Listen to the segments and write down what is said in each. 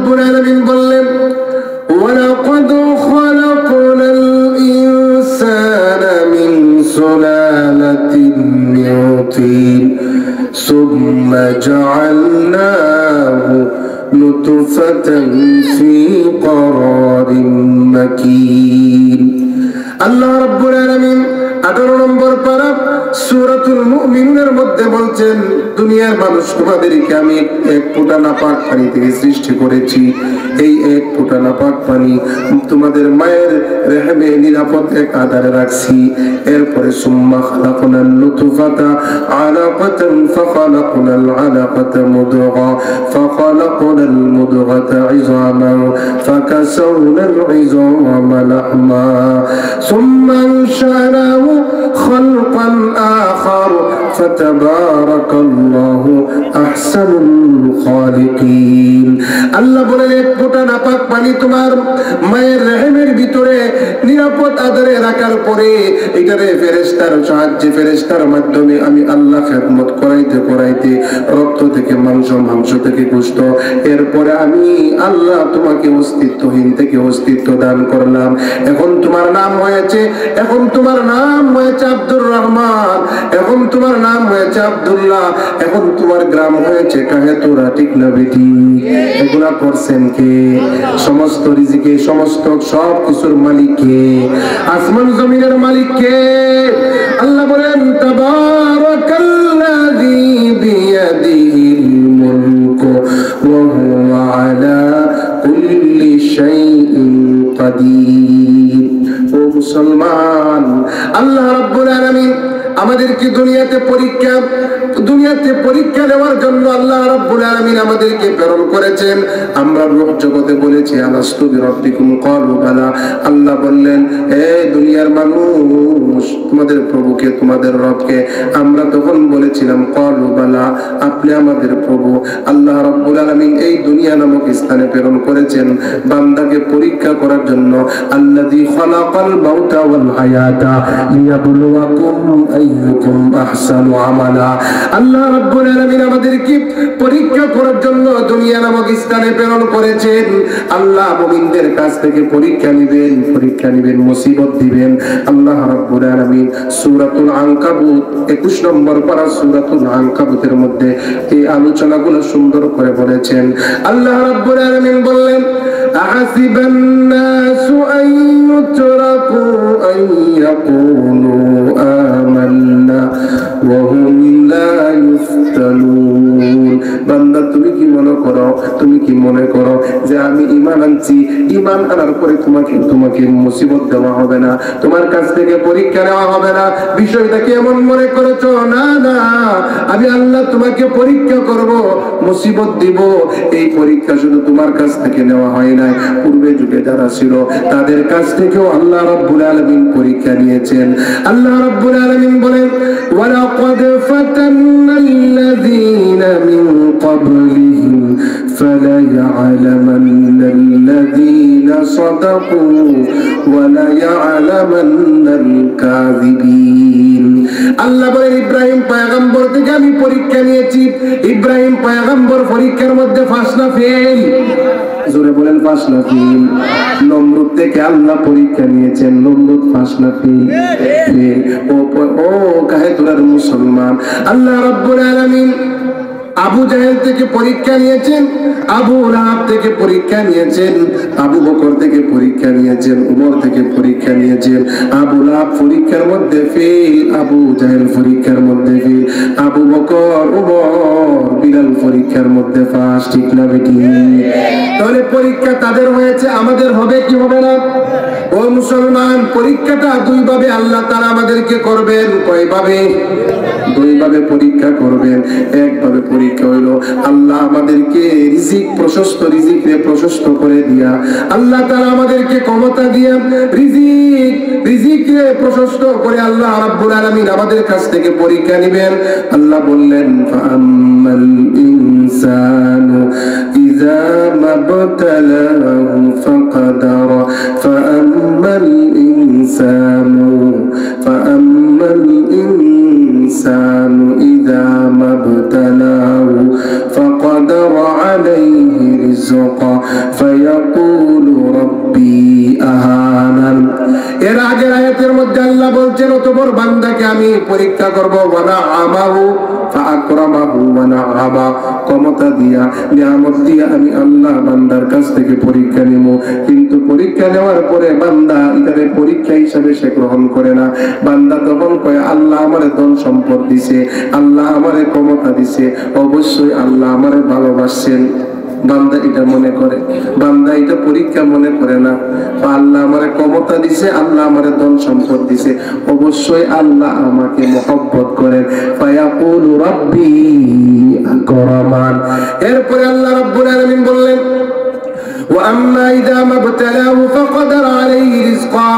রাব্বুল আলামিন বললেন ওয়ালাকাদ খালাকনাল ইনসানা মিন সুলালাতিন মিন তিন সুম্মা জাআলনাহু নুতফাতান ফি ক্বারারিন মাকিন। আল্লাহ রাব্বুল আলামিন 18 নম্বর পারা সূরাতুল মুমিনুনের মধ্যে বলছেন দুনিয়ার মানুষ তোমাদেরকে আমি এক ফোঁটা নাপাক পানি থেকে সৃষ্টি করেছি। এই এক ফোঁটা নাপাক পানি তোমাদের মায়ের রেহমে নিরাপদ এক আধারে রাখছি। এরপরে সুম্মা খালাকনান নুতফাতা আলাকাতান ফাখালাকনাল আলাকাতা মুদগা ফাখালাকনাল মুদগাতা ইযামান ফাকাসাওনাল ইযামা লাহমা সুম্মা আনশানাহু খালকান আখার ফাতাবারাকাল্লাহু আহসানুল খালিকিন। আল্লাহ বলেন এক ফোঁটা নাপাক পানি তোমার মায়ের রেহমের ভিতরে নিরাপদ আধারে রাখার পরে এটারে ফেরেশতার সাহায্যে ফেরেশতার মাধ্যমে আমি আল্লাহ খেদমত করাইতে করাইতে রক্ত থেকে মাংস, মাংস থেকে গোশত, এরপরে আমি আল্লাহ তোমাকে অস্তিত্বহীন থেকে অস্তিত্ব দান করলাম। এখন তোমার নাম হয়েছে আব্দুর রহমান, এখন তোমার নাম হয়েছে আব্দুল্লাহ, এখন তোমার গ্রাম হয়েছে কাহেতুরা, ঠিক না বেটি? এগুলা করছেন কে? সমস্ত রিজিকে সমস্ত সব কিছুর মালিক কে? আসমান জমিনের মালিক কে? আল্লাহ বলেন তাবারাকাল্লাযী বিয়াদিহিল মুলকু ওয়া হুয়া আলা কুল্লি শাইইন কাদির। ও মুসলমান, আল্লাহ রাব্বুল আলামিন আমাদেরকে দুনিয়াতে পরীক্ষা নেওয়ার জন্য আল্লাহ রাব্বুল আলামিন আমাদেরকে প্রেরণ করেছেন। আমরা রূহ জগতে বলেছি আলাস্তু বিরাব্বিকুম ক্বালু বালা। আল্লাহ বললেন হে দুনিয়ার মানুষ, তোমাদের প্রভুকে, তোমাদের রবকে আমরা তখন বলেছিলাম ক্বালু বালা, আপনি আমাদের প্রভু। আল্লাহ রাব্বুল আলামিন এই দুনিয়া নামক স্থানে প্রেরণ করেছেন বান্দাকে পরীক্ষা করার জন্য। আল্লাযী খালাকাল মাউতা ওয়াল হায়াতা লিয়াবলুয়াকুম আইয়ুকুম আহসানু আমালা। আল্লাহ রাব্বুল আলামিন আমাদেরকে পরীক্ষা করার জন্য দুনিয়া নামক স্থানে প্রেরণ করেছেন। আল্লাহ মুমিনদের কাছ থেকে পরীক্ষা নেবেন, মুসিবত দিবেন। আল্লাহ রাব্বুল আলামিন সূরাতুল আনকাবুত 21 নম্বর পারা সূরাতুল আনকাবুতের মধ্যে এই আলোচনাগুলো সুন্দর করে বলেছেন। আল্লাহ রাব্বুল আলামিন বললেন আহাসিবান নাসু আন ইউতরাকু আন ইয়াকুলু আমান্না ওয়া হুম লা ইফতানুন। বান্দা তুমি কি মনে করো যে আমি ঈমান আনছি, ঈমান আনার পরে তোমাকে মুসিবত দেওয়া হবে না, তোমার কাছ থেকে পরীক্ষা নেওয়া হবে না? বিষয়টা কি এমন মনে করেছো? না, আমি আল্লাহ তোমাকে পরীক্ষা করব, মুসিবত দিব। এই পরীক্ষা শুধু তোমার কাছ থেকে নেওয়া হয় না, পূর্বে যুগে যারা ছিল তাদের কাছ থেকেও আল্লাহ রাব্বুল আলামিন পরীক্ষা নিয়েছেন। আল্লাহ রাব্বুল আলামিন বলেন ওয়ালাকাদ ফাতান্নাল্লাযীনা মিন ক্বাবলিহিম ফালায়া'লামান্নাল্লাযীনা সাদাকু ওয়া লায়া'লামান্নাল কাযিবিন। আল্লাহ বলেন ইব্রাহিম পয়গম্বর থেকে আমি পরীক্ষা নিয়েছি। ইব্রাহিম পয়গম্বর পরীক্ষার মধ্যে পাস না ফেল? জোরে বলেন পাস না ফেল? নমরুদ থেকে আল্লাহ পরীক্ষা নিয়েছেন, নমরুদ পাস না ফেল? ও কাহেতুরার মুসলমান, আল্লাহ রাব্বুল আলামিন আবু জাহেল থেকে পরীক্ষা নিয়েছেন, আবু লাহাব থেকে পরীক্ষা নিয়েছেন, আবু বকর থেকে পরীক্ষা নিয়েছেন, উমর থেকে পরীক্ষা নিয়েছেন। আবু লাহাব পরীক্ষার মধ্যে ফেল, আবু জাহেল পরীক্ষার মধ্যে ফেল, আবু বকর, উমর, বিলাল পরীক্ষার মধ্যে পাস, ঠিক না বেটি? তাহলে পরীক্ষা তাদের হয়েছে, আমাদের হবে কি হবে না? ও মুসলমান, পরীক্ষাটা দুই ভাবে আল্লাহ তাআলা আমাদেরকে করবেন। কয় ভাবে? দুই ভাবে পরীক্ষা করবেন। একভাবে পরীক্ষা হইলো আল্লাহ আমাদেরকে রিজিকরে প্রশস্ত করে দিয়া, আল্লাহ তাআলা আমাদেরকে ক্ষমতা দিয়া রিজিকরে প্রশস্ত করে আল্লাহ রাব্বুল আলামিন আমাদের কাছ থেকে পরীক্ষা নেবেন। আল্লাহ বললেন ফাআম্মাল ইনসানু ইযা মাবতালাহু ফাকাদারা ফাআম্মাল ইনসানু ইযা মাবতালাহু ফাকাদারা আলাইহি রিজকাহু রিজকা ফায়াকুলু রাব্বি আহানান। এর আগের আয়াতের মধ্যে আল্লাহ বলছেন অতঃপর বান্দাকে আমি পরীক্ষা করব, ওয়ানা আমাহু ফাআকরামাহু ওয়ানা আবা, ক্ষমতা দিয়া নিয়ামত দিয়া আমি আল্লাহ বান্দার কাছ থেকে পরীক্ষা নিব। কিন্তু পরীক্ষা নেওয়ার পরে বান্দা এটাকে পরীক্ষা হিসাবে সে গ্রহণ করে না। বান্দা তখন কয় আল্লাহ আমারে ধন সম্পদ দিছে, আল্লাহ আমারে ক্ষমতা দিছে, অবশ্যই আল্লাহ আমারে ভালোবাসছেন। বান্দা এটা মনে করে, বান্দা এটা পরীক্ষা মনে করে না। আল্লাহ আমারে ক্ষমতা দিছে, আল্লাহ আমারে ধন সম্পদ দিছে, অবশ্যই আল্লাহ আমাকে মহব্বত করেন। ফায়াকুলু রাব্বি আকরামান। এরপরে আল্লাহ রাব্বুল আলামিন বললেন وأما إذا ما ابتلاه فقدر عليه رزقا,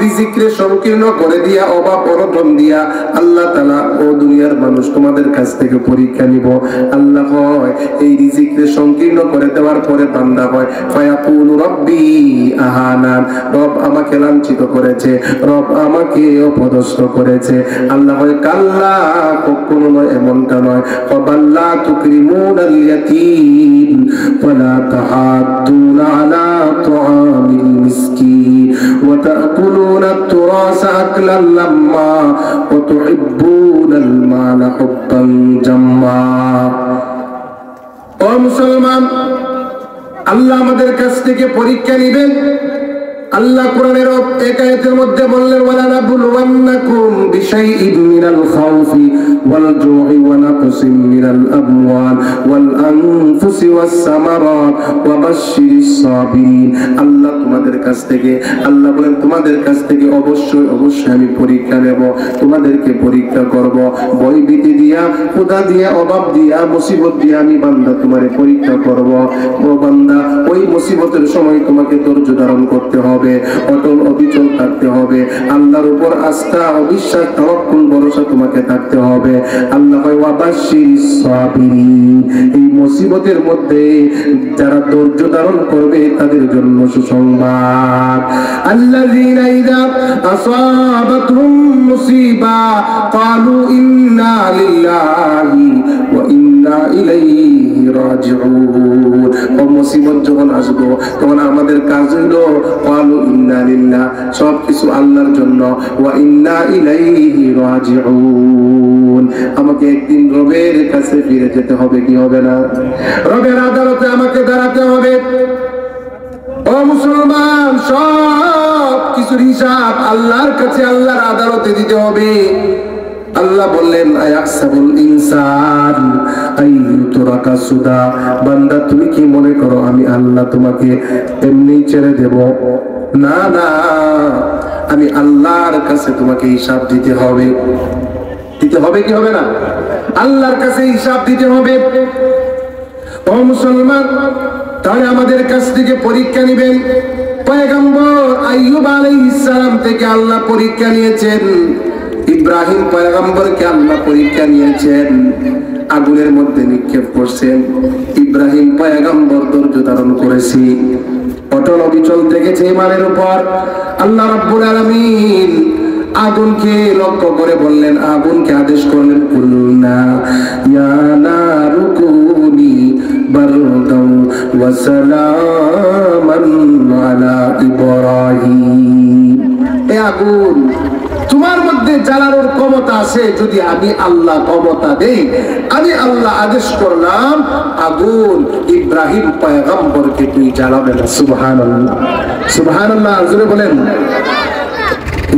রিজিকের সংকীর্ণ করে দিয়া অভাব অনটন দিয়া আল্লাহ তাআলা ও দুনিয়ার মানুষ তোমাদের কাছ থেকে পরীক্ষা নিব। আল্লাহ হয় এই রিজিকের সংকীর্ণ করে দেওয়ার পরে বান্দা হয় ফায়াকুলু রাব্বি আহানান, রব আমাকে লাঞ্ছিত করেছে, রব আমাকে অপদস্থ করেছে। আল্লাহ হয় কাল্লা, কখনো নয়, এমনটা নয়। ফাবাল্লা তুকরিমুনাল ইয়াতীম ওয়ালা তাহাদ্দুনা على طعام المسكين وتأكلون التراث أكلا لما وتحبون المال حبا جما। ও মুসলমান, আল্লাহ আমাদের কাছ থেকে পরীক্ষা নেবেন। আল্লাহ কোরআনের এক আয়াতের মধ্যে বললেন ওয়ালা নাবলুওয়ান্নাকুম বিশাইইন মিনাল খাউফি ওয়াল জু'i ওয়া নাকসিম মিনাল আমওয়াল ওয়াল আনফুসি ওয়াস সামারাত ওয়া বাশশিরিস সাবিরিন। আল্লাহ তোমাদের কাছ থেকে, আল্লাহ বলেন তোমাদের কাছ থেকে অবশ্যই অবশ্যই আমি পরীক্ষা নেব, তোমাদেরকে পরীক্ষা করব। ভয়ভীতি দিয়া, ক্ষুধা দিয়া, অভাব দিয়া, মুসিবত দিয়া আমি বান্দা তোমারে পরীক্ষা করব। ও বান্দা, ওই মুসিবতের সময় তোমাকে ধৈর্য ধারণ করতে হবে, অটল অবিচল থাকতে হবে, আল্লাহর উপর আস্থা অবিশ্বাস তাওয়াক্কুল ভরসা তোমাকে থাকতে হবে। আল্লাহ কয় ওয়া বাশশিরিস সাবিরিন, এই মুসিবতের মধ্যে যারা ধৈর্য ধারণ করবে তাদের জন্য সুসংবাদ। আল্লাযীনা ইযা আসাবাতহুম মুসিবা ক্বালু ইন্না লিল্লাহি ওয়া ইন্না ইলাইহি রাজিউন। ও মুসিবত যখন আসবে তখন আমাদের কাজ হলো ক্বালু ইন্না লিল্লাহ, সবকিছু আল্লাহর জন্য, ওয়া ইন্না ইলাইহি রাজিউন, আমাকে একদিন রবের কাছে ফিরে যেতে হবে, কি হবে না? রবের আদালতে আমাকে দাঁড়াতে হবে। ও মুসলমান, সব কিছুর হিসাব আল্লাহর কাছে, আল্লাহর আদালতে দিতে হবে। আল্লাহ বললেন আয়াহসাবুল ইনসান আইয়ুতরাকা সুদা, বান্দা তুমি কি মনে করো আমি আল্লাহ তোমাকে এমনি ছেড়ে দেব? না না, আমি আল্লাহর কাছে তোমাকে হিসাব দিতে হবে। দিতে হবে কি হবে না? আল্লাহর কাছে হিসাব দিতে হবে। ও মুসলমান, তাহলে আমাদের কাছ থেকে পরীক্ষা নেবেন। পয়গম্বর আইয়ুব আলাইহিস সালাম থেকে আল্লাহ পরীক্ষা নিয়েছেন। ইব্রাহিম পয়গম্বরকে আল্লাহ পরীক্ষা নিয়েছেন, আগুনের মধ্যে নিক্ষেপ করছেন। ইব্রাহিম পয়গম্বর ধৈর্য ধারণ করেছে, অটল অবিচল থেকেছে ইমানের উপর। আল্লাহ রাব্বুল আলামিন আগুনকে লক্ষ্য করে বললেন, আগুনকে আদেশ করলেন কুলনা ইয়া নারু কুনি বারদান ওয়া সালামান আলা ইব্রাহিম। এ আগুন, তোমার মধ্যে জ্বালানোর ক্ষমতা আছে, যদি আমি আল্লাহ ক্ষমতা দেই, আমি আল্লাহ আদেশ করলাম আগুন ইব্রাহিম পয়গম্বরকে তুই জ্বালাবে না। সুবহানাল্লাহ, সুবহানাল্লাহ, জোরে বলেন।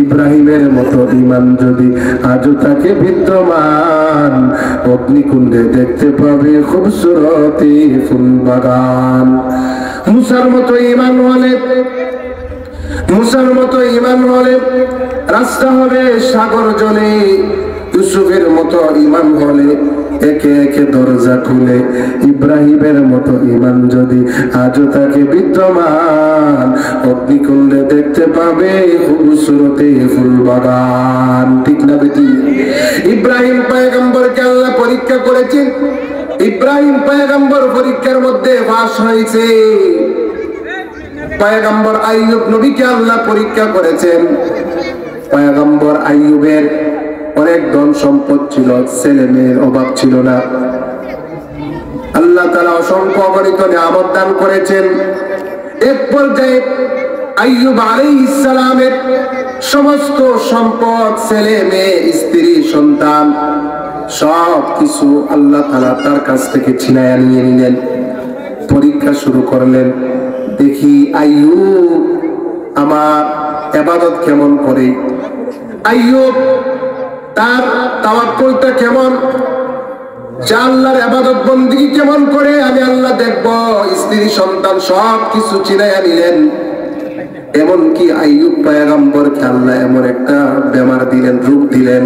ইব্রাহিমের মতো ঈমান যদি আজও থাকে বিদ্যমান, অগ্নিকুণ্ডে দেখতে পাবে খুবসুরতি ফুল বাগান। মুসার মতো ঈমান হলে, মুসার মতো ঈমান হলে রাস্তা হবে সাগর জলে। ইউসুফের মতো ঈমান হলে একে একে দরজা খুলে। ইব্রাহিমের মতো ঈমান যদি আজও তাকে বিদ্যমান, অগ্নিকুণ্ডে দেখতে পাবে খুবসুরতি ফুল বাগান। ঠিক না বেটি? ইব্রাহিম পয়গম্বরকে আল্লাহ পরীক্ষা করেছেন। ইব্রাহিম পয়গম্বর পরীক্ষার মধ্যে পাস হয়েছে। পয়গম্বর আইয়ুব নবীকে আল্লাহ পরীক্ষা করেছেন। পয়গম্বর আইয়ুবের অনেক ধন সম্পদ ছিল, ছেলে মেয়ের অভাব ছিল না। আল্লাহ আল্লাহ তাআলা অসংখ্য অগণিত নিয়ামত দান করেছেন। এক পর্যায়ে আইয়ুব আলাইহিস সালামের সমস্ত সম্পদ, ছেলে মেয়ে, স্ত্রী, সন্তান সব কিছু আল্লাহ তাআলা তার কাছ থেকে ছিনাইয়া নিয়ে নিলেন। পরীক্ষা শুরু করলেন, দেখি আইয়ুব আমার ইবাদত কেমন করে, আইয়ুব তার তাওয়াক্কুলটা কেমন, আল্লাহর ইবাদত বندگی কেমন করে, আমি আল্লাহ দেখব। স্ত্রী সন্তান সব কিছু ছিনাইয়া নিলেন। এমন কি আইয়ুব পয়গম্বরকে আল্লাহ এমন একটা বেমার দিলেন, রোগ দিলেন।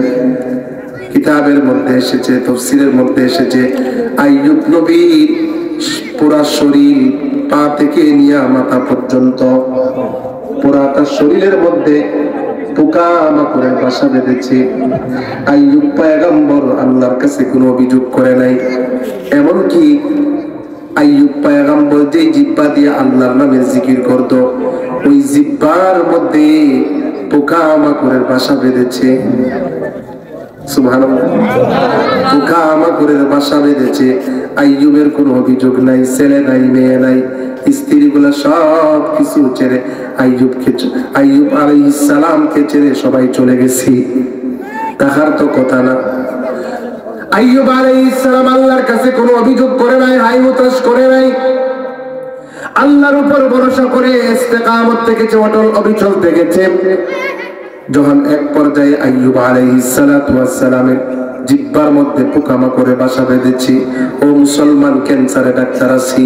কিতাবের মধ্যে এসেছে, তাফসীরের মধ্যে এসেছে, আইয়ুব নবীর পুরা শরীর পা থেকে নিয়ে মাথা পর্যন্ত পুরাটা শরীরের মধ্যে পোকা মাকড়ের বাসা বেঁধেছে। আইয়ুব পয়গম্বর আল্লাহর কাছে কোনো অভিযোগ করে নাই। এমনকি আইয়ুব পয়গম্বর যে জিহ্বা দিয়ে আল্লাহর নামের জিকির করত, ওই জিহ্বার মধ্যে পোকা মাকড়ের বাসা বেঁধেছে। সুবহানাল্লাহ, পোকা মাকড়ের বাসা বেঁধেছে। আইয়ুবের কোনো অভিযোগ নাই, ছেলে নাই, মেয়ে নাই, স্ত্রীগুলা সব কিছু ছেড়ে আইয়ুব আলাইহিস সালামকে ছেড়ে সবাই চলে গেছি। তাহার তো কথা না। আইয়ুব আলাইহিস সালাম আল্লাহর কাছে কোনো অভিযোগ করে নাই, হাই হুতাশ করে নাই। আল্লাহর উপর ভরসা করে ইস্তেকামত থেকেছে, অটল অবিচল থেকেছে। যখন এক পর্যায়ে আইয়ুব আলাইহিস সালাতু ওয়াস সালামের জিহ্বার মধ্যে পোকামাকড়ে বাসা বেঁধেছে। ও মুসলমান, ক্যান্সারের ডাক্তার আছে,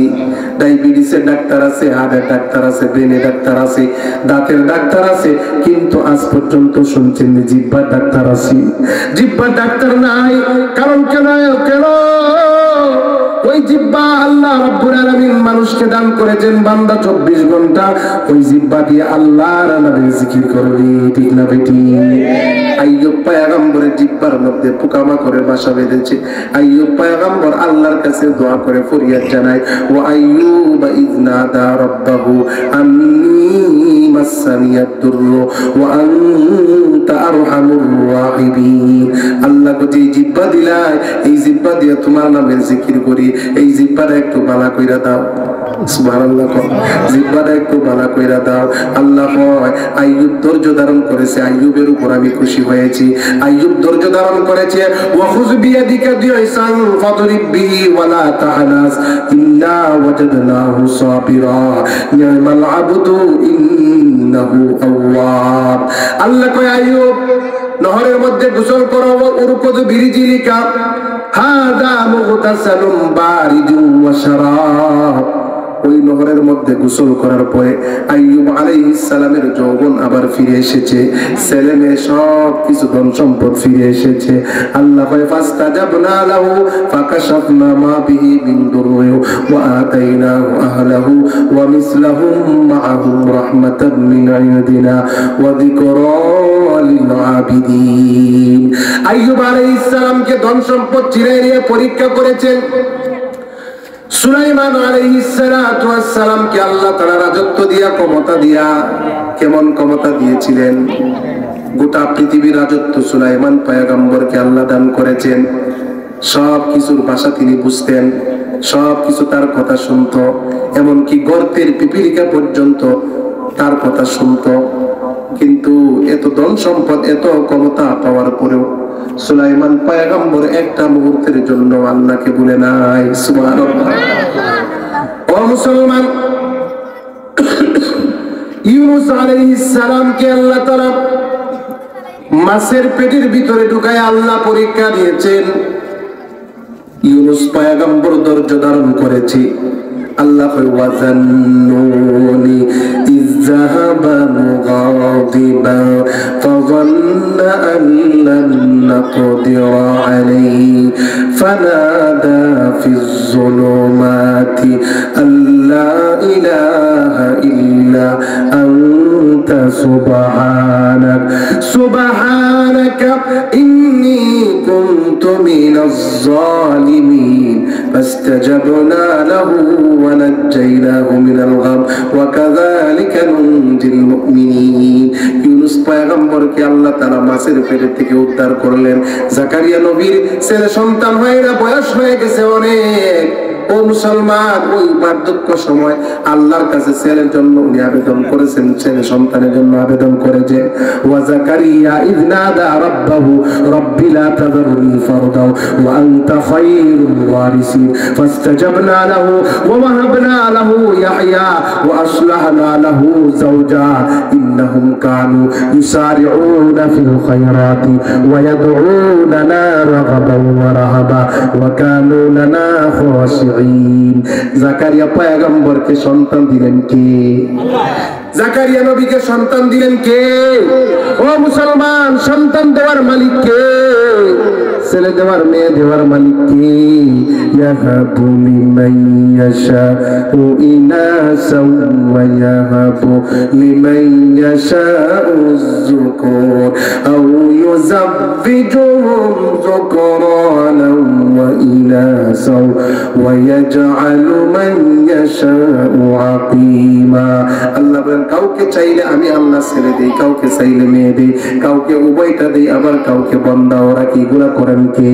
ডায়াবেটিসের ডাক্তার আছে, হার্টের ডাক্তার আছে, ব্রেনের ডাক্তার আছে, দাঁতের ডাক্তার আছে, কিন্তু আজ পর্যন্ত শুনছেন জিহ্বার ডাক্তার আছে? জিহ্বার ডাক্তার নাই। কারণ কেন? ওই জিহ্বা আল্লাহ রাব্বুল আলামিন মানুষকে দান করেছেন। বান্দা 24 ঘন্টা ওই জিহ্বা দিয়ে আল্লাহর নামে জিকির করবে, ঠিক না বেটি? আইয়ুব পয়গম্বরের জিহ্বার মধ্যে পোকামাকড়ের বাসা বেঁধেছে। আইয়ুব পয়গম্বর আল্লাহর কাছে দোয়া করে ফরিয়াদ জানায়, ওয়া আইয়ুব ইয নাদা রাব্বাহু আন্নী মাসসানিয়াদ দুররু ওয়া আনতা আরহামুর রাহিমিন। আল্লাহ যে জিহ্বা দিলাই, এই জিহ্বা দিয়ে তোমার নামের জিকির করি, এই জিহ্বাটা একটু বালা কইরা দাও। সুবহানাল্লাহ, জিহ্বাটা একটু বালা কইরা দাও। আল্লাহ কয়, আইয়ুব ধৈর্য ধারণ করেছে, আইয়ুবের উপর আমি খুশি হয়েছি। আইয়ুব ধৈর্য ধারণ করেছে। ওয়া খুয বিয়াদিকা দিয়সান ফাদরিব বিহি ওয়া লা তাহনাস ইন্না ওয়াজাদনাহু সাবিরা নি'মাল আবদু ইন্নাহু আওয়াব। আল্লাহ কয়, আইয়ুব নহরের মধ্যে গোসল করো, উরকুদ বিরিজিলিকা হাদা মুগতাসালুম বারিদুন ওয়া শারাব। ওই নহরের মধ্যে গোসল করার পরে আইয়ুব আলাইহিস সালামের যৌবন আবার ফিরে এসেছে, ছেলে মেয়ে সব কিছু ধন সম্পদ ফিরে এসেছে। আল্লাহ কয়, ফাস্তাজাবনা লাহু ফাকাশাফনা মা বিহি মিন দুররি ওয়া আতাইনাহু আহলাহু ওয়া মিসলাহুম মাআহুম রাহমাতাম মিন ইনদিনা ওয়া যিকরা লিল আবিদিন। আইয়ুব আলাইহিস সালামকে ধন সম্পদ চিরে নিয়ে পরীক্ষা করেছেন। সুলাইমান আলাইহিস সালাতু ওয়াস সালামকে আল্লাহ তাআলা রাজত্ব দিয়া, ক্ষমতা দিয়া, কেমন ক্ষমতা দিয়েছিলেন? গোটা পৃথিবীর রাজত্ব সুলাইমান পয়গম্বরকে আল্লাহ দান করেছেন। সব কিছুর ভাষা তিনি বুঝতেন, সব কিছু তার কথা শুনতো, এমনকি গর্তের পিপীলিকা পর্যন্ত তার কথা শুনতো। কিন্তু এত ধন সম্পদ, এত ক্ষমতা পাওয়ার পরেও সুলাইমান পয়গম্বর একটা মুহূর্তের জন্য আল্লাহকে ভুলে নাই। সুবহানাল্লাহ। ও মুসলমান, ইউনূস আলাইহিস সালামকে আল্লাহ তাআলা মাছের পেটের ভিতরে ঢুকায় আল্লাহ পরীক্ষা দিয়েছেন। ইউনূস পয়গম্বর ধৈর্য ধারণ করেছে। আল্লাহ কয়, ওয়া যান্নুনি ইয যাহাবা মুগাদিবা ফাযান্না আন লান নাকদিরা আলাইহি ফানাদা ফিজ যুলুমাতি আল্লা ইলাহা ইল্লা আনতা সুবহানাকা ইন্নী কুনতু মিনাজ জালিমিন। ফাস্তাজাবনা লাহু ওয়া নাজ্জায়নাহু মিনাল গাম ওয়া কাযালিকা নুনজিল মুমিনিন। ইউনূস পয়গম্বরকে আল্লাহ তাআলা মাছের পেট থেকে উদ্ধার করলেন। জাকারিয়া নবীর ছেলে সন্তান হয় না, বয়স হয়ে গেছে অনেক। ও মুসলমান, ওই বার্ধক্য সময় আল্লাহর কাছে ছেলের জন্য উনি আবেদন করেছেন, ছেলে সন্তানের জন্য আবেদন করেছে। ওয়া যাকারিয়া ইয নাদা রাব্বাহু রাব্বি লা তাযরনি ফারদা ওয়া আনতা খায়রুল ওয়ারিসিন ফাস্তাজাবনা লাহু ওয়া ওয়াহাবনা লাহু ইয়াহইয়া ওয়া আসলাহনা লাহু যাওজা ইন্নাহুম কানু ইউসারিউনা ফিল খায়রাতি ওয়া ইয়াদউনানা রাগাবান ওয়া রাহাবা ওয়া কানু লানা খাশিঈন। যাকারিয়া পয়গম্বরকে সন্তান দিলেন কে? আল্লাহ। যাকারিয়া নবীকে সন্তান দিলেন কে? ও মুসলমান, সন্তান দেওয়ার মালিক কে? ছেলে দেওয়ার, মেয়ে দেওয়ার মালিক কে? ইয়াহাবু লিমান ইয়াশাউ ইনাসাও ওয়া ইয়াহাবু লিমান ইয়াশাউ যুকুর আও ইউযাব্বিজুহুম যুকরানাও ওয়া ইনাসাও ওয়া ইয়াজআলু মান ইয়াশাউ আকীমা। আল্লাহ বলেন, কাউকে চাইলে আমি আল্লাহ ছেলে দেই, কাউকে চাইলে মেয়ে দেই, কাউকে উভয়টা দেই, আবার কাউকে বন্দাও রাখি। এগুলা করেন কে?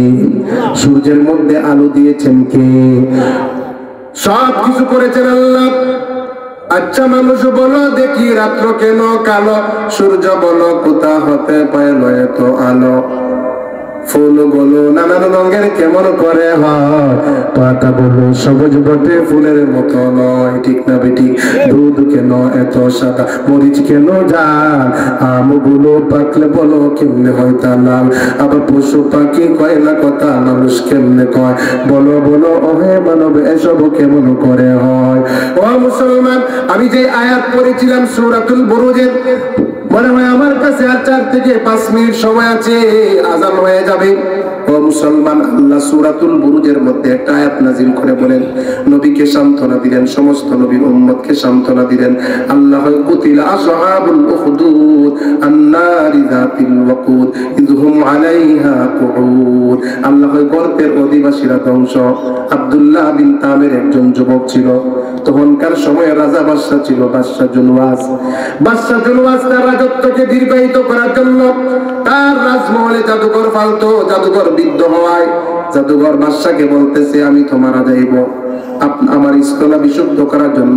সূর্যের মধ্যে আলো দিয়েছেন কে? সব কিছু করেছেন আল্লাহ। আচ্ছা মানুষ বলো দেখি, রাত্র কেন কালো? সূর্য বলো কোথা হতে পাইল এত আলো? ফুল বলো নানান রঙের কেমন করে হয়? পাতা বলো সবুজ বটে ফুলের মতো নয়, ঠিক না বেঠিক? দুধ কেন এত সাদা, মরিচ কেন ঝাল? আমগুলো পাকলে বলো কেমনে হয় তা লাল? আবার পশু পাখি কয় না কথা, মানুষ কেমনে কয়? বলো বলো ওহে মানব, এসব কেমন করে হয়? ও মুসলমান, আমি যে আয়াত পড়েছিলাম সূরাতুল বুরুজের, মনে হয় আমার কাছে আর 4 থেকে 5 মিনিট সময় আছে, আযান হয়ে যাবে। ও মুসলমান, আল্লাহ সূরাতুল বুরুজের মধ্যে একটা আয়াত নাযিল করে বলেন, নবীকে সান্ত্বনা দিলেন, সমস্ত নবীর উম্মতকে সান্ত্বনা দিলেন। আল্লাহ কুতিলা আসহাবুল উখদুদ আন-নারি যাতিল ওয়াকুদ ইযহুম আলাইহা কুউদ। আল্লাহ গর্তের অধিবাসীরা ধ্বংস। আব্দুল্লাহ বিন তামের একজন যুবক ছিল, তখনকার সময়ে রাজা বাদশা ছিল, বাদশা জুলওয়াস। বাদশা জুলওয়াস তার রাজত্বকে দীর্ঘায়িত করার জন্য তার রাজমহলে জাদুঘর ফালতো। জাদুঘর বৃদ্ধ হওয়ায় জাদুঘর বাদশাকে বলতেছে, আমি তো মারা যাইব, আমার স্থলা বিশুদ্ধ করার জন্য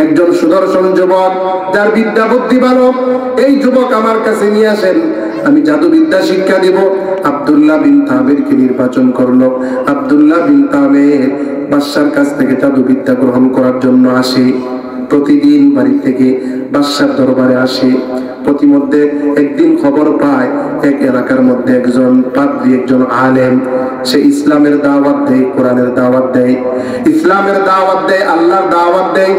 একজন সুদর্শন যুবক, যার বিদ্যা বুদ্ধি ভালো, এই যুবক আমার কাছে নিয়ে আসেন, আমি জাদুবিদ্যা শিক্ষা দেব। আব্দুল্লাহ বিন তামেরকে নির্বাচন করলো। আব্দুল্লাহ বিন তামের বাদশার কাছ থেকে জাদুবিদ্যা গ্রহণ করার জন্য আসে। প্রতিদিন বাড়ি থেকে বাদশার দরবারে আসে। প্রতিমধ্যে একদিন খবর পায় এক এলাকার মধ্যে একজন পাদ্রী, একজন আলেম, সে ইসলামের দাওয়াত দেয়, কোরআনের দাওয়াত দেয়, ইসলামের দাওয়াত দেয়, আল্লাহর দাওয়াত দেয়।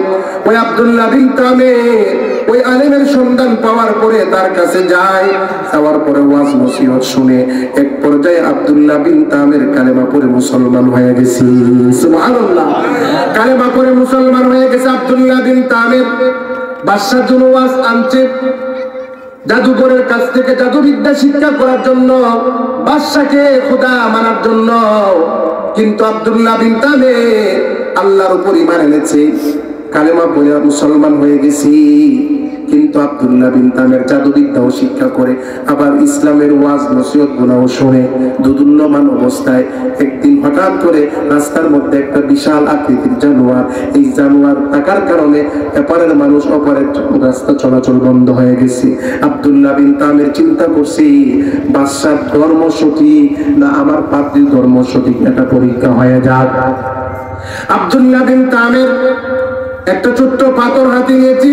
ওই আব্দুল্লাহ বিন তামের ওই আলেমের সন্ধান পাওয়ার পরে তার কাছে যায়। যাওয়ার পরে ওয়াজ নসিহত শুনে এক পর্যায়ে আব্দুল্লাহ বিন তামের কালেমা পড়ে মুসলমান হয়ে গেছে। সুবহানাল্লাহ, কালেমা পড়ে মুসলমান হয়ে গেছে আব্দুল্লাহ বিন তামের। বাদশা জুলওয়াস আনছে জাদুঘরের কাছ থেকে জাদুবিদ্যা শিক্ষা করার জন্য, বাদশাকে খোদা মানার জন্য। কিন্তু আব্দুল্লাহ বিন তামের আল্লাহর উপর ঈমান এনেছে, কালেমা পড়ে মুসলমান হয়ে গেছি। কিন্তু আব্দুল্লাহ বিন তামের জাদুবিদ্যাও শিক্ষা করে, আবার ইসলামের ওয়াজ নসিহত গুনাও শোনে। দুদুল্যমান অবস্থায় একদিন হঠাৎ করে রাস্তার মধ্যে একটা বিশাল আকৃতির জানোয়ার, এই জানোয়ার থাকার কারণে এপারের মানুষ অপারের রাস্তা চলাচল বন্ধ হয়ে গেছে। আব্দুল্লাহ বিন তামের চিন্তা করছি, বাদশার ধর্ম সঠিক না আমার পাদ্রীর ধর্ম সঠিক, এটা পরীক্ষা হয়ে যাক। আব্দুল্লাহ বিন তামের একটা ছোট্ট পাথর হাতে নিয়েছি।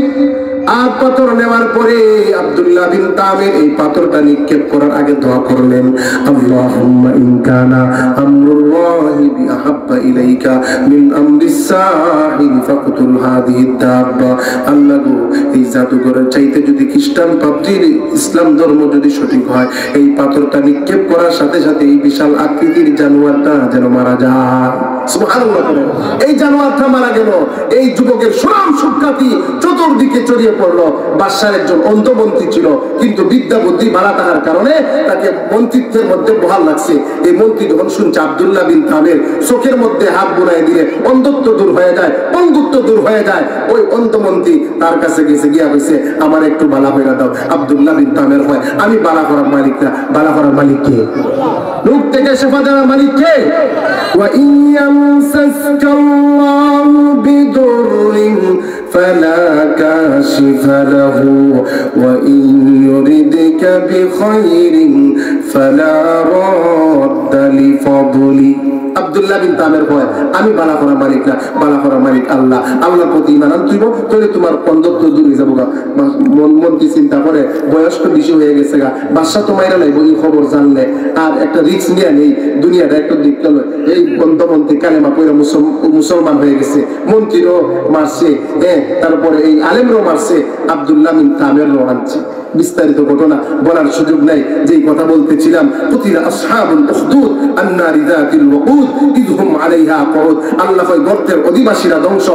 আর পাথর নেওয়ার পরে আব্দুল্লাহ বিন তামের এই পাথরটা নিক্ষেপ করার আগে দোয়া করলেন, আল্লাহুম্মা ইন কানা আমরুল্লাহি বিআহাব্বা ইলাইকা মিন আমরিস সাহিল ফাকতুল হাদিহি দাব্বা। আল্লাহ গো, এই জাদুঘরের চাইতে যদি খ্রিস্টান পাদ্রীর ইসলাম ধর্ম যদি সঠিক হয়, এই পাথরটা নিক্ষেপ করার সাথে সাথে এই বিশাল আকৃতির জানোয়ারটা যেন মারা যায়। সুবহানাল্লাহ। এই জানোয়ারটা মারা গেল। এই যুবকের সুনাম সুখ্যাতি চতুর্দিকে ছড়িয়ে পড়লো বাদশার একজন অন্ধমন্ত্রী ছিল, কিন্তু বিদ্যা বুদ্ধি বাড়া থাকার কারণে তাকে মন্ত্রিত্বের মধ্যে বহাল লাগছে। এই মন্ত্রী যখন শুনছে আব্দুল্লাহ বিন তামের চোখের মধ্যে হাত বুলাই দিলে অন্ধত্ব দূর হয়ে যায়, পঙ্গুত্ব দূর হয়ে যায়, ওই অন্ধমন্ত্রী তার কাছে গেছে, গিয়া হয়েছে আমার একটু বালা হয়ে দাও। আব্দুল্লাহ বিন তামের হয়, আমি বালা করার মালিক না, বালা করার মালিক কে? রোগ থেকে শেফা দেওয়ার মালিক কে? ওয়া ইয়ামসাসকাল্লাহু বিদুররিন ফালা কাশিফা লাহু ওয়া ইন ইউরিদকা বিখাইরিন ফালা রাদ্দা লিফাদলি। আব্দুল্লাহ বিন তামের হয়, আমি বালা করার মালিক না, বালা করার মালিক আল্লাহ। আল্লাহর প্রতি ঈমান আনতেইব, তাহলে তোমার অন্ধত্ব দূর হয়ে যাবো। মন্ত্রী চিন্তা করে বয়স তো বেশি হয়ে গেছে গা, বাদশা তো মাইরা লাগবে এই খবর জানলে, আর একটা রিস্ক নিয়ে নেই, দুনিয়াটা একটু দিক গেল। এই মন্ত্রী কালেমা পয়রা মুসলমান হয়ে গেছে, মন্ত্রীরও মারছে, হ্যাঁ, তারপরে এই আলেমরও মারছে, আব্দুল্লাহ বিন তামেরও আনছে। বিস্তারিত ঘটনা বলার সুযোগ নাই, যেই কথা বলতেছিলাম, কুতিলা আসহাবুল উখদুদ আন-নারি যাতিল ওয়াকুদ ইযহুম আলাইহা কুউদ। আল্লাহ কয় গর্তের অধিবাসীরা ধ্বংস,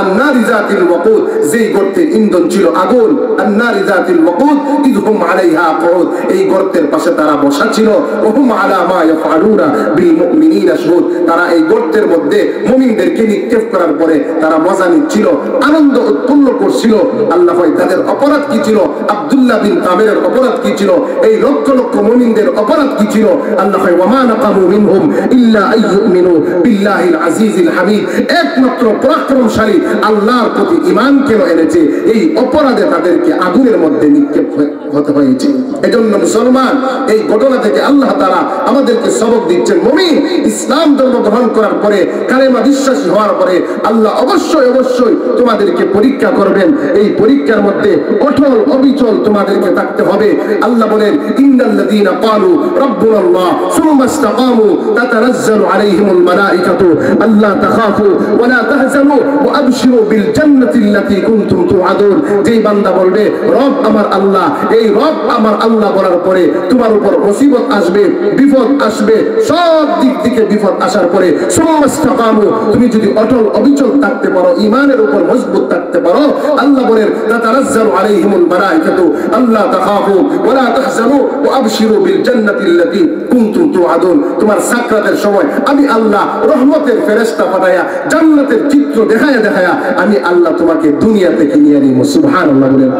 আন-নারি যাতিল ওয়াকুদ, যেই গর্তের ইন্ধন ছিল আগুন, আন-নারি যাতিল ওয়াকুদ ইযহুম আলাইহা কুউদ, এই গর্তের পাশে তারা বসা ছিল, ওহুম আলা মা ইয়াফআলুনা বিল মুমিনিনা শুহুদ, তারা এই গর্তের মধ্যে মুমিনদেরকে নিক্ষেপ করার পরে তারা মজা নিচ্ছিল, আনন্দ উৎপন্ন করছিল। আল্লাহ কয় তাদের অপরাধ কি ছিল? আব্দুল্লাহ বিন তামেরের অপরাধ কি ছিল? এই লক্ষ লক্ষ মুমিনদের অপরাধ কি ছিল? আল্লাহ কয় ওয়া মা নাকামু মিনহুম ইল্লা আইয়ুমিনু বিল্লাহিল আজিজিল হামিদ, একমাত্র পরাক্রমশালী আল্লাহর প্রতি ঈমান কেন এনেছে? এই অপরাধে তাদেরকে আগুনের মধ্যে নিক্ষেপ হতে হয়েছে। এজন্য মুসলমান, এই ঘটনা থেকে আল্লাহ তাআলা আমাদেরকে সবক দিচ্ছেন, মুমিন ইসলাম ধর্ম গ্রহণ করার পরে, কালেমা বিশ্বাসী হওয়ার পরে আল্লাহ অবশ্যই অবশ্যই তোমাদেরকে পরীক্ষা করবেন। এই পরীক্ষার মধ্যে অটল অবিচল তোমাদেরকে থাকতে হবে। আল্লাহ বলেন, ইন্নাল্লাযীনা ক্বালু রাব্বুনাল্লাহ সুম্মা ইসতাকামু তাতানাজ্জালু আলাইহিমুল মালাইকাতু আল্লা তাখাফু ওয়া লা তাহজানু ওয়া আবশিরু বিল জান্নাতিল্লাতী কুনতুম তুআদুন। যেই বান্দা বলবে রব আমার আল্লাহ, এই রব আমার আল্লাহ বলার পরে তোমার উপর মুসিবত আসবে, বিপদ আসবে, সব দিক থেকে বিপদ আসার পরে সুম্মা ইসতাকামু, তুমি যদি অটল অবিচল থাকতে পারো, ঈমানের উপর মজবুত থাকতে পারো, আল্লাহ বলেন তাতানাজ্জালু আলাইহিমুল মালাইকাতু আল্লা তাখাফু ওয়া লা তাহজানু ওয়া আবশিরু বিল জান্নাতিল্লাতী কুনতুম তুআদুন। তোমার সাকরাতের সময় আমি আল্লাহ রহমতের ফেরেশতা পাঠায়া জান্নাতের চিত্র দেখায়া দেখায়া আমি আল্লাহ তোমাকে দুনিয়া থেকে নিয়ে নিব। সুবহানাল্লাহ বলেন।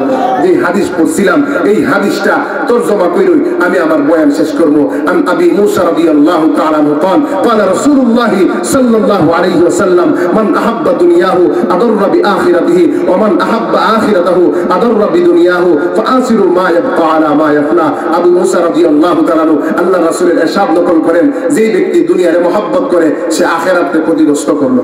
যে হাদিস পড়ছিলাম, এই হাদিসটা তরজমা কইরই আমি আমার বয়ান শেষ করব। আন আবি মুসা রাদিয়াল্লাহু তাআলা قال قال رسول الله صلى الله عليه وسلم من احب دنياه اضر باخرته ومن احب اخرته اضر بدنياه فآثر ما يبقى على ما يفنى। আবু মুসা রাদিয়াল্লাহু তাআলা আল্লাহর রাসূলের ইরশাদ নকল করেন, যে ব্যক্তি দুনিয়ারে মহব্বত করে সে আখিরাতকে ক্ষতিগ্রস্ত করলো,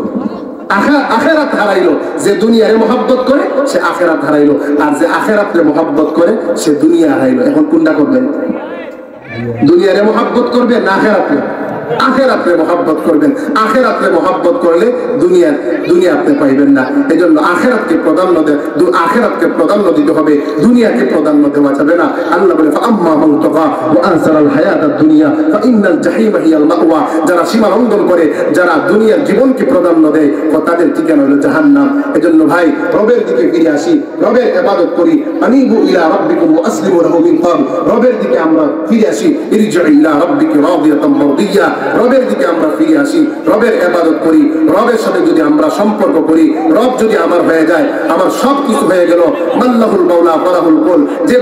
আখিরাত হারাইলো। যে দুনিয়ারে মহব্বত করে সে আখিরাত হারাইলো, আর যে আখিরাতকে মহব্বত করে সে দুনিয়া হারাইলো। এখন কোনটা করবেন? দুনিয়ারে মহব্বত করবেন না আখিরাতকে? আখিরাতকে মহব্বত করবেন। আখিরাতকে মহব্বত করলে দুনিয়া আপনি পাইবেন না। এজন্য আখিরাতকে প্রাধান্য আখিরাতকে প্রাধান্য দিতে হবে, দুনিয়াকে প্রাধান্য দেওয়া যাবে না। আল্লাহ বলে ফাআম্মা মান তাগা ওয়া আসারাল হায়াতাদ দুনিয়া ফাইন্নাল জাহিমা হিয়াল মাওয়া। যারা সীমা লঙ্ঘন করে, যারা দুনিয়ার জীবনকে প্রাধান্য দেয়, তাদের ঠিকানা হলো জাহান্নাম। এজন্য ভাই, রবের দিকে ফিরে আসি, রবের ইবাদত করি। আনিবু ইলা রাব্বিকুম ওয়া আসলিমু লাহু মিন ক্বাবল। রবের দিকে আমরা ফিরে আসি। ইরজিউ ইলা রাব্বিকা রাদিয়াতাম মারদিয়া। রবের দিকে আমরা ফিরে আসি, রবের ইবাদত করি। রবের সাথে যদি আমরা সম্পর্ক করি, রব যদি আমার হয়ে যায়, আমার সব কিছু হয়ে গেল। মাল্লাহুল মাওলা ফালাহুল কুল। যে